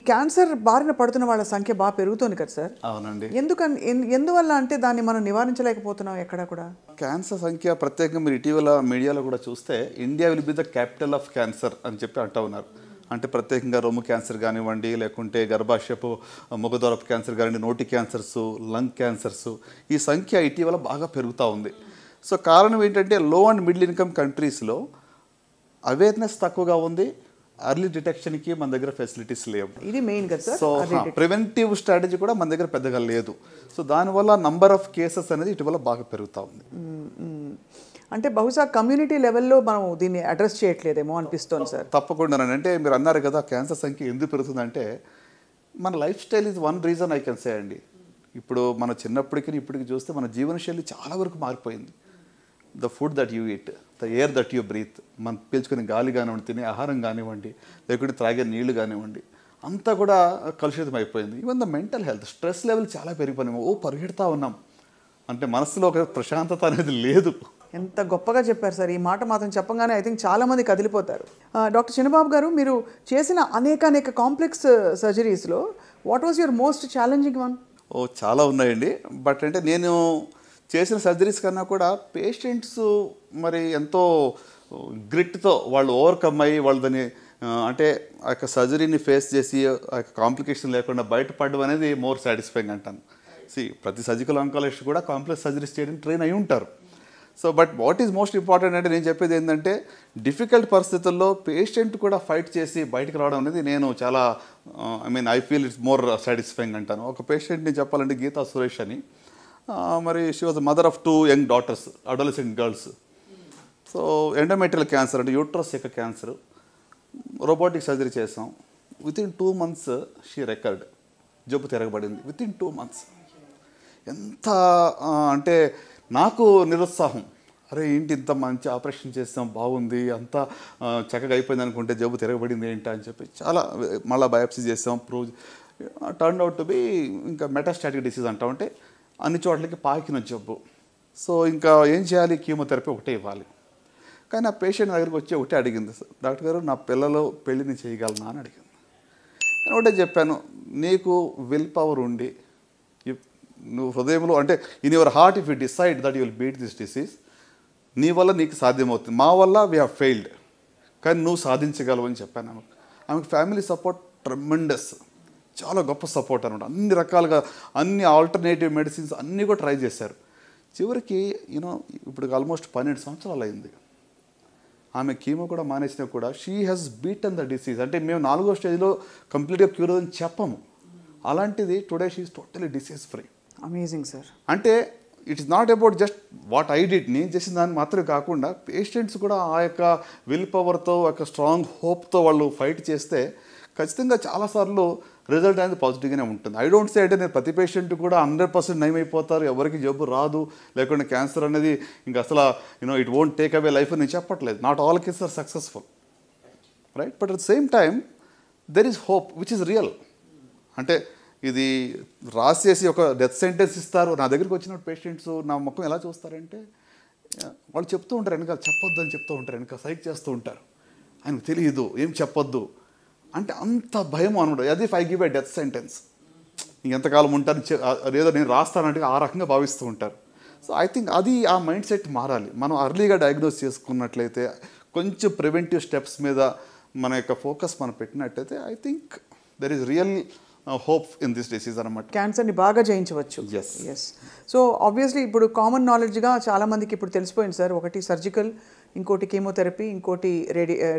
Cancer బారిన పడుతున్న వాళ్ళ సంఖ్య బాగా పెరుగుతుంది కదా సార్? అవునండి. ఎందువల్ల అంటే దాన్ని మనం నివారించలేకపోతున్నాం ఎక్కడ కూడా? క్యాన్సర్ సంఖ్య ప్రత్యేకంగా మీరు ఇటీవల మీడియాలో కూడా చూస్తే India will be the capital of cancer అని చెప్పి అంటూ ఉన్నారు. అంటే ప్రత్యేకంగా రొమ్ము క్యాన్సర్ కానివ్వండి, లేకుంటే గర్భాశయపు ముఖద్వారపు క్యాన్సర్ కానివ్వండి, నోటి క్యాన్సర్సు, లంగ్ క్యాన్సర్సు, ఈ సంఖ్య ఇటీవల బాగా పెరుగుతూ ఉంది. సో కారణం ఏంటంటే లో అండ్ మిడిల్ ఇన్కమ్ కంట్రీస్లో అవేర్నెస్ తక్కువగా ఉంది, అర్లీ డిటెక్షన్కి మన దగ్గర ఫెసిలిటీస్ లేవు. ఇది మెయిన్ కదా సార్. సో ప్రివెంటివ్ స్ట్రాటజీ కూడా మన దగ్గర పెద్దగా లేదు. సో దానివల్ల నంబర్ ఆఫ్ కేసెస్ అనేది ఇటీవల బాగా పెరుగుతూ ఉంది. అంటే బహుశా కమ్యూనిటీ లెవెల్లో మనం దీన్ని అడ్రస్ చేయట్లేదేమో అనిపిస్తుంది సార్. తప్పకుండా. అంటే మీరు అన్నారు కదా క్యాన్సర్ సంఖ్య ఎందుకు పెరుగుతుందంటే మన life style is one reason I can say అండి. ఇప్పుడు మన చిన్నప్పటికీ ఇప్పటికి చూస్తే మన జీవనశైలి చాలా వరకు మారిపోయింది. The food that you eat, the air that you breath, మనం పీల్చుకునే గాలి కానివ్వండి, తినే ఆహారం కానివ్వండి, లేకుంటే త్రాగే నీళ్లు కానివ్వండి, అంతా కూడా కలుషితం అయిపోయింది. Even the mental health, stress level చాలా పెరిగిపోయినాము. పరిగెడతా ఉన్నాం అంటే మనసులో ఒక ప్రశాంతత అనేది లేదు. ఎంత గొప్పగా చెప్పారు సార్. ఈ మాట మాత్రం చెప్పగానే ఐ థింక్ చాలామంది కదిలిపోతారు. డాక్టర్ చిన్నబాబు గారు, మీరు చేసిన అనేక కాంప్లెక్స్ సర్జరీస్లో what was your most challenging one? చాలా ఉన్నాయండి. బట్ అంటే నేను చేసిన సర్జరీస్ కన్నా కూడా పేషెంట్స్ మరి ఎంతో గ్రిట్తో వాళ్ళు ఓవర్కమ్ అయ్యి వాళ్ళు దాన్ని అంటే ఆ యొక్క సర్జరీని ఫేస్ చేసి ఆ యొక్క కాంప్లికేషన్ లేకుండా బయటపడడం అనేది మోర్ సాటిస్ఫైయింగ్ అంటాను. ప్రతి సర్జికల్ ఆంకాలజిస్ట్ కూడా కాంప్లెక్స్ సర్జరీస్ చేయడానికి ట్రైన్ అయి ఉంటారు. So but what is most important అంటే నేను చెప్పేది ఏంటంటే డిఫికల్ట్ పరిస్థితుల్లో పేషెంట్ కూడా ఫైట్ చేసి బయటకు రావడం అనేది నేను చాలా I feel it's more satisfying అంటాను. ఒక పేషెంట్ని చెప్పాలంటే గీతా సురేష్ అని, మరి she was mother of 2 young daughters, adolescent girls. So endometrial cancer అంటే యూట్రస్ యొక్క క్యాన్సర్, రోబోటిక్ సర్జరీ చేసాం. Within 2 months she recovered. జబ్బు తిరగబడింది వితిన్ 2 months. ఎంత అంటే నాకు నిరుత్సాహం, అరే ఏంటి ఇంత మంచి ఆపరేషన్ చేస్తాం, బాగుంది, అంతా చక్కగా అయిపోయింది అనుకుంటే జబ్బు తిరగబడింది ఏంటి అని చెప్పి చాలా మళ్ళీ బయాప్సీ చేస్తాం. Prove turn out to be ఇంకా మెటాస్టాటిక్ డిసీజ్ అంటామంటే అన్ని చోట్లకి పాకిన జబ్బు. సో ఇంకా ఏం చేయాలి, కీమోథెరపీ ఒకటే ఇవ్వాలి. కానీ ఆ పేషెంట్ దగ్గరికి వచ్చి ఒకటే అడిగింది, డాక్టర్ గారు నా పిల్లలు పెళ్ళిని చేయగలనా అని అడిగింది. నేను ఒకటే చెప్పాను, నీకు విల్ పవర్ ఉండి నువ్వు హృదయంలో అంటే in your heart if you decide that you will beat this disease, నీ వల్ల నీకు సాధ్యమవుతుంది, మా వల్ల వీ హ్యావ్ ఫెయిల్డ్, కానీ నువ్వు సాధించగలవు అని చెప్పాను ఆమెకు. ఆమెకు ఫ్యామిలీ సపోర్ట్ ట్రెమెండస్, చాలా గొప్ప సపోర్ట్ అనమాట. అన్ని రకాలుగా అన్ని ఆల్టర్నేటివ్ మెడిసిన్స్ అన్నీ కూడా ట్రై చేశారు. చివరికి ఇప్పుడు ఆల్మోస్ట్ 12 సంవత్సరాలు అయింది. ఆమె కీమో కూడా మానేసినా కూడా she has beaten the disease. అంటే మేము 4వ స్టేజ్లో కంప్లీట్గా క్యూర్ అని చెప్పము. అలాంటిది today she is totally disease free. Amazing sir. అంటే it is not about just what I did, నేను చేసిన దాన్ని మాత్రమే కాకుండా పేషెంట్స్ కూడా ఆ యొక్క విల్ పవర్తో, ఆ యొక్క స్ట్రాంగ్ హోప్తో వాళ్ళు ఫైట్ చేస్తే ఖచ్చితంగా చాలాసార్లు రిజల్ట్ అనేది పాజిటివ్గానే ఉంటుంది. ఐ డోంట్ సే అంటే నేను ప్రతి పేషెంట్ కూడా 100% నయమైపోతారు, ఎవరికి జబ్బు రాదు, లేకుంటే క్యాన్సర్ అనేది ఇంకా అసలు it won't take away life అని నేను చెప్పట్లేదు. Not all cases are successful, right? But at the same time there is hope which is real. అంటే ఇది రాసేసి ఒక డెత్ సెంటెన్స్ ఇస్తారు. నా దగ్గరికి వచ్చిన పేషెంట్స్ నా ముఖం ఎలా చూస్తారంటే వాళ్ళు చెప్తూ ఉంటారు, వెనక చెప్పొద్దు అని చెప్తూ ఉంటారు, వెనక సైక్ చేస్తూ ఉంటారు, ఆయనకు తెలియదు ఏం చెప్పొద్దు అంటే అంత భయం అనమాట. అది I give a death sentence, ఇంకెంతకాలం ఉంటాను ఏదో నేను రాస్తానంటే ఆ రకంగా భావిస్తూ ఉంటారు. సో ఐ థింక్ అది ఆ మైండ్ సెట్ మారాలి. మనం అర్లీగా డయాగ్నోస్ చేసుకున్నట్లయితే, కొంచెం ప్రివెంటివ్ స్టెప్స్ మీద మన యొక్క ఫోకస్ మనం పెట్టినట్టయితే I think there is real hope in this disease అనమాట. క్యాన్సర్ని బాగా జయించవచ్చు. ఎస్. సో ఆబ్వియస్లీ ఇప్పుడు కామన్ నాలెడ్జ్గా చాలామందికి ఇప్పుడు తెలిసిపోయింది సార్, ఒకటి సర్జికల్, ఇంకోటి కీమోథెరపీ, ఇంకోటి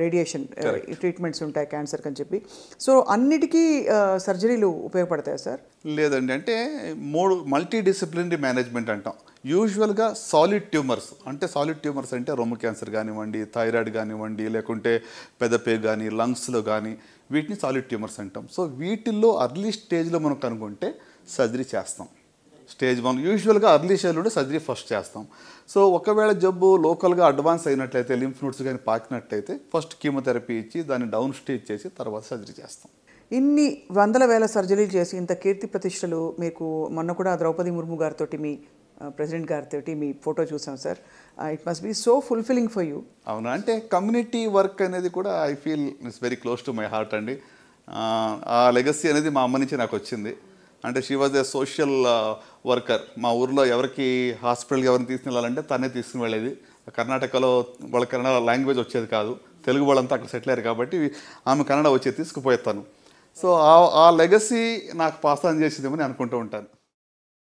రేడియేషన్ ట్రీట్మెంట్స్ ఉంటాయి క్యాన్సర్కి అని చెప్పి. సో అన్నిటికీ సర్జరీలు ఉపయోగపడతాయా సార్? లేదండి, అంటే 3 మల్టీ డిసిప్లినరీ మేనేజ్మెంట్ అంటాం. యూజువల్గా సాలిడ్ ట్యూమర్స్ అంటే రొమ్ము క్యాన్సర్ కానివ్వండి, థైరాయిడ్ కానివ్వండి, లేకుంటే పెదపే కానీ, లంగ్స్లో కానీ, వీటిని సాలిడ్ ట్యూమర్స్ అంటాం. సో వీటిల్లో అర్లీ స్టేజ్లో మనం కనుక్కుంటే సర్జరీ చేస్తాం. స్టేజ్ 1 యూజువల్గా అర్లీ స్టేజ్లో ఉంటే సర్జరీ ఫస్ట్ చేస్తాం. సో ఒకవేళ జబ్బు లోకల్గా అడ్వాన్స్ అయినట్లయితే, లింఫ్ నోడ్స్ కానీ పాకినట్లయితే ఫస్ట్ కీమోథెరపీ ఇచ్చి దాన్ని డౌన్ స్టేజ్ చేసి తర్వాత సర్జరీ చేస్తాం. ఇన్ని వందల వేల సర్జరీలు చేసి ఇంత కీర్తి ప్రతిష్టలు మీకు, మొన్న కూడా ద్రౌపది ముర్ము గారితో, మీ ప్రెసిడెంట్ గారితో మీ ఫోటో చూసాం sir. It must be so fulfilling for you. అవునా, అంటే కమ్యూనిటీ వర్క్ అనేది కూడా I feel it's very close to my heart అండి. ఆ లెగసీ అనేది మా అమ్మ నుంచి నాకు వచ్చింది. అంటే she was a social worker. మా ఊర్లో ఎవరికి హాస్పిటల్కి ఎవరిని తీసుకుని వెళ్ళాలంటే తనే తీసుకుని వెళ్ళేది. కర్ణాటకలో వాళ్ళ కన్నడ లాంగ్వేజ్ వచ్చేది కాదు, తెలుగు వాళ్ళంతా అక్కడ సెటిల్ అయ్యారు కాబట్టి ఆమె కన్నడ వచ్చేది తీసుకుపోయేస్తాను. సో ఆ లెగసీ నాకు పాస్ ఆన్ చేసేదేమని అనుకుంటూ ఉంటాను.